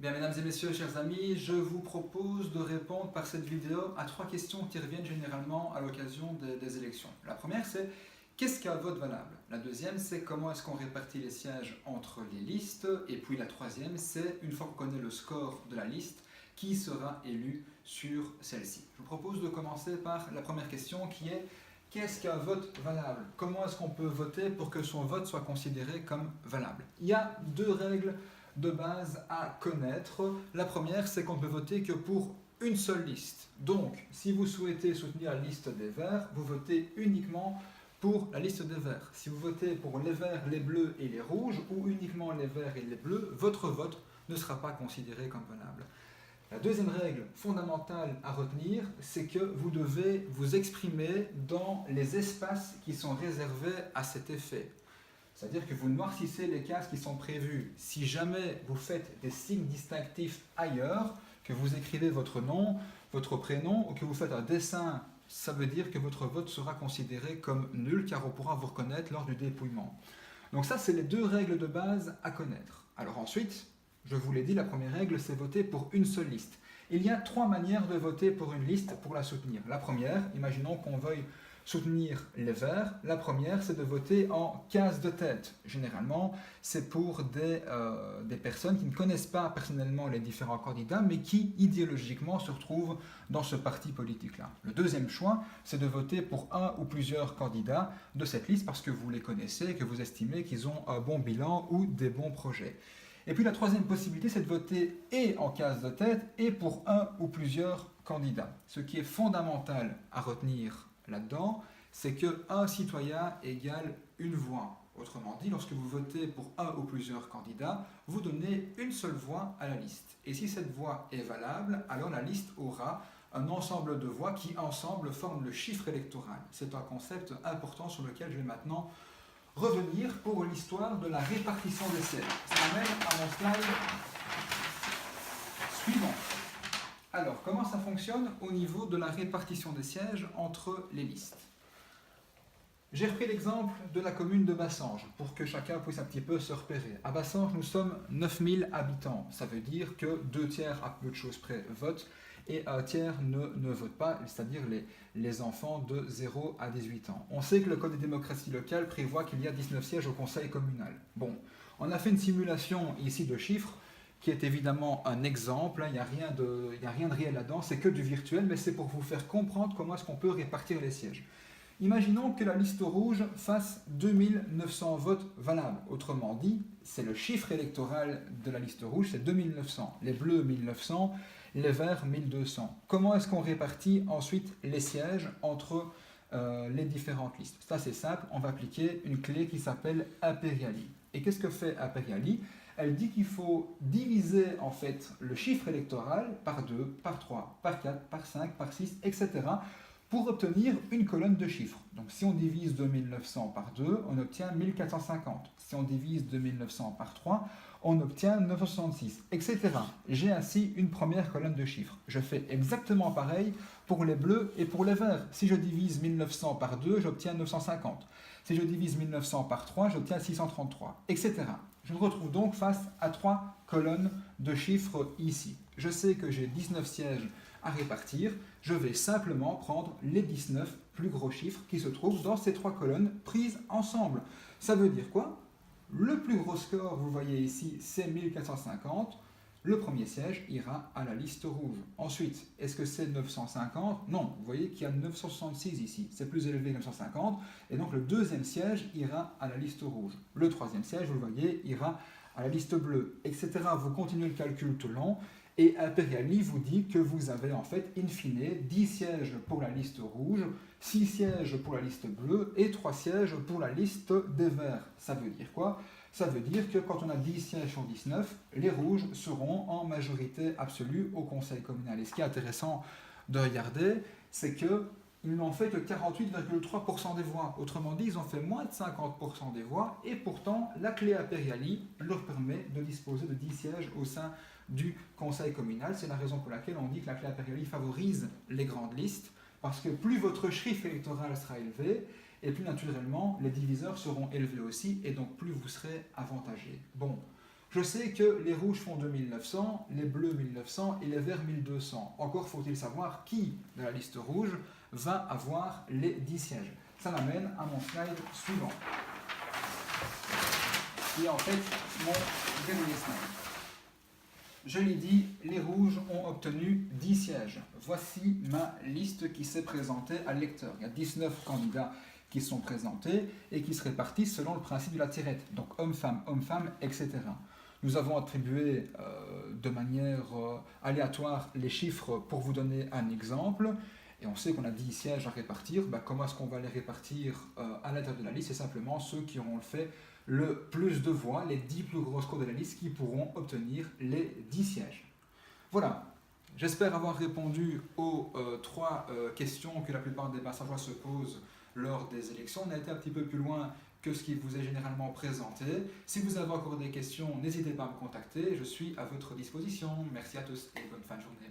Bien, mesdames et messieurs, chers amis, je vous propose de répondre par cette vidéo à trois questions qui reviennent généralement à l'occasion des élections. La première, c'est qu'est-ce qu'un vote valable? La deuxième, c'est comment est-ce qu'on répartit les sièges entre les listes? Et puis la troisième, c'est une fois qu'on connaît le score de la liste, qui sera élu sur celle-ci? Je vous propose de commencer par la première question qui est qu'est-ce qu'un vote valable? Comment est-ce qu'on peut voter pour que son vote soit considéré comme valable? Il y a deux règles de base à connaître. La première, c'est qu'on ne peut voter que pour une seule liste. Donc, si vous souhaitez soutenir la liste des Verts, vous votez uniquement pour la liste des Verts. Si vous votez pour les Verts, les Bleus et les Rouges, ou uniquement les Verts et les Bleus, votre vote ne sera pas considéré comme valable. La deuxième règle fondamentale à retenir, c'est que vous devez vous exprimer dans les espaces qui sont réservés à cet effet. C'est-à-dire que vous noircissez les cases qui sont prévues. Si jamais vous faites des signes distinctifs ailleurs, que vous écrivez votre nom, votre prénom, ou que vous faites un dessin, ça veut dire que votre vote sera considéré comme nul, car on pourra vous reconnaître lors du dépouillement. Donc ça, c'est les deux règles de base à connaître. Alors ensuite, je vous l'ai dit, la première règle, c'est voter pour une seule liste. Il y a trois manières de voter pour une liste pour la soutenir. La première, imaginons qu'on veuille soutenir les Verts. La première, c'est de voter en case de tête. Généralement, c'est pour des personnes qui ne connaissent pas personnellement les différents candidats, mais qui idéologiquement se retrouvent dans ce parti politique-là. Le deuxième choix, c'est de voter pour un ou plusieurs candidats de cette liste parce que vous les connaissez, que vous estimez qu'ils ont un bon bilan ou des bons projets. Et puis la troisième possibilité, c'est de voter et en case de tête et pour un ou plusieurs candidats. Ce qui est fondamental à retenir là-dedans, c'est qu'un citoyen égale une voix. Autrement dit, lorsque vous votez pour un ou plusieurs candidats, vous donnez une seule voix à la liste. Et si cette voix est valable, alors la liste aura un ensemble de voix qui, ensemble, forment le chiffre électoral. C'est un concept important sur lequel je vais maintenant revenir pour l'histoire de la répartition des sièges. Ça m'amène à mon slide suivant. Alors, comment ça fonctionne au niveau de la répartition des sièges entre les listes? J'ai repris l'exemple de la commune de Bassange pour que chacun puisse un petit peu se repérer. À Bassange, nous sommes 9000 habitants. Ça veut dire que 2 tiers, à peu de choses près, votent et un tiers ne vote pas, c'est-à-dire les enfants de 0 à 18 ans. On sait que le Code des démocraties locales prévoit qu'il y a 19 sièges au conseil communal. Bon, on a fait une simulation ici de chiffres qui est évidemment un exemple, il n'y a rien de réel là-dedans, c'est que du virtuel, mais c'est pour vous faire comprendre comment est-ce qu'on peut répartir les sièges. Imaginons que la liste rouge fasse 2900 votes valables. Autrement dit, c'est le chiffre électoral de la liste rouge, c'est 2900. Les bleus, 1900, les verts, 1200. Comment est-ce qu'on répartit ensuite les sièges entre les différentes listes? C'est assez simple, on va appliquer une clé qui s'appelle Imperiali. Et qu'est-ce que fait Imperiali? Elle dit qu'il faut diviser en fait le chiffre électoral par 2, par 3, par 4, par 5, par 6, etc. pour obtenir une colonne de chiffres. Donc si on divise 2900 par 2, on obtient 1450. Si on divise 2900 par 3, on obtient 966, etc. J'ai ainsi une première colonne de chiffres. Je fais exactement pareil pour les bleus et pour les verts. Si je divise 1900 par 2, j'obtiens 950. Si je divise 1900 par 3, j'obtiens 633, etc. Je me retrouve donc face à 3 colonnes de chiffres ici. Je sais que j'ai 19 sièges à répartir. Je vais simplement prendre les 19 plus gros chiffres qui se trouvent dans ces 3 colonnes prises ensemble. Ça veut dire quoi? Le plus gros score, vous voyez ici, c'est 1450. Le premier siège ira à la liste rouge. Ensuite, est-ce que c'est 950? Non, vous voyez qu'il y a 966 ici. C'est plus élevé que 950. Et donc le deuxième siège ira à la liste rouge. Le troisième siège, vous le voyez, ira à la liste bleue, etc. Vous continuez le calcul tout le long. Et Imperiali vous dit que vous avez en fait, in fine, 10 sièges pour la liste rouge, 6 sièges pour la liste bleue et 3 sièges pour la liste des verts. Ça veut dire quoi? Ça veut dire que quand on a 10 sièges sur 19, les rouges seront en majorité absolue au conseil communal. Et ce qui est intéressant de regarder, c'est qu'ils n'ont fait que 48,3% des voix. Autrement dit, ils ont fait moins de 50% des voix et pourtant, la clé Imperiali leur permet de disposer de 10 sièges au sein du conseil communal. C'est la raison pour laquelle on dit que la clé Imperiali favorise les grandes listes, parce que plus votre chiffre électoral sera élevé, et plus naturellement les diviseurs seront élevés aussi, et donc plus vous serez avantagé. Bon, Je sais que les rouges font 2900, les bleus 1900 et les verts 1200. Encore faut-il savoir qui de la liste rouge va avoir les 10 sièges. Ça m'amène à mon slide suivant, qui est en fait mon dernier slide. Je l'ai dit, les rouges ont obtenu 10 sièges. Voici ma liste qui s'est présentée à l'électeur. Il y a 19 candidats qui sont présentés et qui se répartissent selon le principe de la tirette. Donc homme-femme, etc. Nous avons attribué de manière aléatoire les chiffres pour vous donner un exemple. Et on sait qu'on a 10 sièges à répartir. Comment est-ce qu'on va les répartir à l'intérieur de la liste? C'est simplement ceux qui auront fait le plus de voix, les 10 plus gros scores de la liste qui pourront obtenir les 10 sièges. Voilà. J'espère avoir répondu aux 3 questions que la plupart des Massageois se posent lors des élections. On a été un petit peu plus loin que ce qui vous est généralement présenté. Si vous avez encore des questions, n'hésitez pas à me contacter. Je suis à votre disposition. Merci à tous et bonne fin de journée.